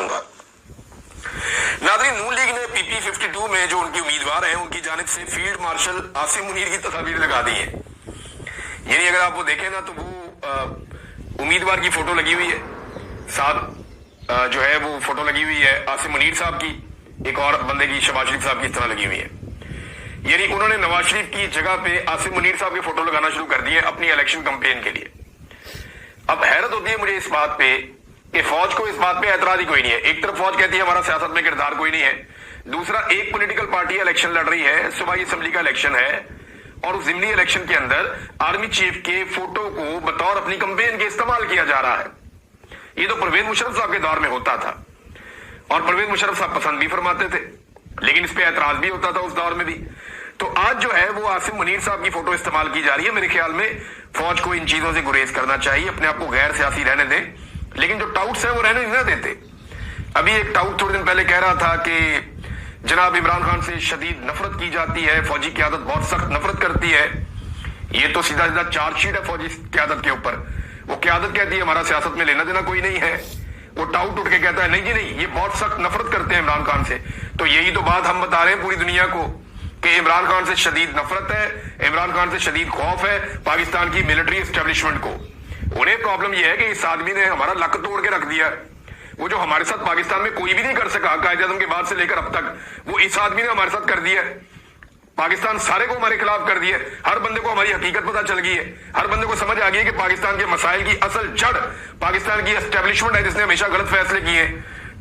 चाहूंगा। नाज़रीन, नून लीग ने PP52 में जो उनकी उम्मीदवार हैं उनकी जानिब से फील्ड मार्शल आसिम मुनीर की तस्वीर लगा दी है। यानी अगर आप वो देखें ना तो वो उम्मीदवार की फोटो लगी हुई है, साथ जो है वो फोटो लगी हुई है आसिम मुनीर साहब की, एक और बंदे की शहबाज शरीफ साहब की इस तरह लगी हुई है। यानी उन्होंने नवाज शरीफ की जगह पे आसिम मुनीर साहब की फोटो लगाना शुरू कर दी है अपनी इलेक्शन कैंपेन के लिए। अब हैरत होती है मुझे इस बात पे कि फौज को इस बात पे एतराज ही कोई नहीं है। एक तरफ फौज कहती है हमारा सियासत में किरदार कोई नहीं है, दूसरा एक पॉलिटिकल पार्टी इलेक्शन लड़ रही है, सूबाई असेंबली का इलेक्शन है, और उस जिमनी इलेक्शन के अंदर आर्मी चीफ के फोटो को बतौर अपनी कैंपेन के इस्तेमाल किया जा रहा है। ये तो परवेज मुशर्रफ साहब के दौर में होता था और परवेज मुशर्रफ साहब पसंद भी फरमाते थे, लेकिन इस पे एतराज भी होता था उस दौर में भी। तो आज जो है वो आसिम मुनीर साहब की फोटो इस्तेमाल की जा रही है। मेरे ख्याल में फौज को इन चीजों से गुरेज करना चाहिए, अपने आप को गैर सियासी रहने दें, लेकिन जो टाउट्स हैं वो रहने नहीं देते। अभी एक टाउट थोड़े दिन पहले कह रहा था कि जनाब इमरान खान से शदीद नफरत की जाती है, फौजी क्यादत बहुत सख्त नफरत करती है। ये तो सीधा सीधा चार्जशीट है फौजी क्यादत के ऊपर। वो क्यादत कहती है हमारा सियासत में लेना देना कोई नहीं है। वो टाउट उठ के कहता है नहीं जी नहीं, ये बहुत सख्त नफरत करते हैं इमरान खान से। तो यही तो बात हम बता रहे हैं पूरी दुनिया को कि इमरान खान से शदीद नफरत है, इमरान खान से शदीद खौफ है पाकिस्तान की मिलिट्री एस्टेब्लिशमेंट को। उन्हें प्रॉब्लम यह है कि इस आदमी ने हमारा लक तोड़ के रख दिया। वो जो हमारे साथ पाकिस्तान में कोई भी नहीं कर सका कायदे-ए-आज़म के बाद से लेकर अब तक, वो इस आदमी ने हमारे साथ कर दिया। पाकिस्तान सारे को हमारे खिलाफ कर दिया। हर बंदे को हमारी हकीकत पता चल गई है, हर बंदे को समझ आ गई है कि पाकिस्तान के मसाइल की असल जड़ पाकिस्तान की एस्टेब्लिशमेंट है जिसने हमेशा गलत फैसले किए।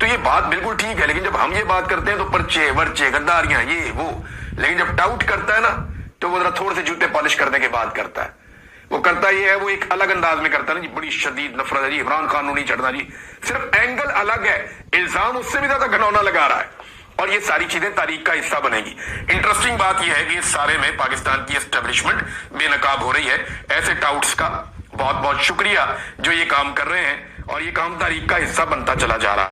तो ये बात बिल्कुल ठीक है, लेकिन जब हम ये बात करते हैं तो पर्चे वर्चे गद्दारियां ये वो, लेकिन जब टाउट करता है ना तो वो जरा थोड़े से जूते पॉलिश करने के बाद करता है। वो करता ये है, वो एक अलग अंदाज में करता है ना जी, बड़ी शदीद नफरत है जी, इमरान खान नहीं चढ़ना जी, सिर्फ एंगल अलग है, इल्जाम उससे भी ज्यादा घनौना लगा रहा है, और ये सारी चीजें तारीख का हिस्सा बनेगी। इंटरेस्टिंग बात यह है कि इस सारे में पाकिस्तान की एस्टेब्लिशमेंट बेनकाब हो रही है। ऐसे टाउट्स का बहुत बहुत शुक्रिया जो ये काम कर रहे हैं, और ये काम तारीख का हिस्सा बनता चला जा रहा है।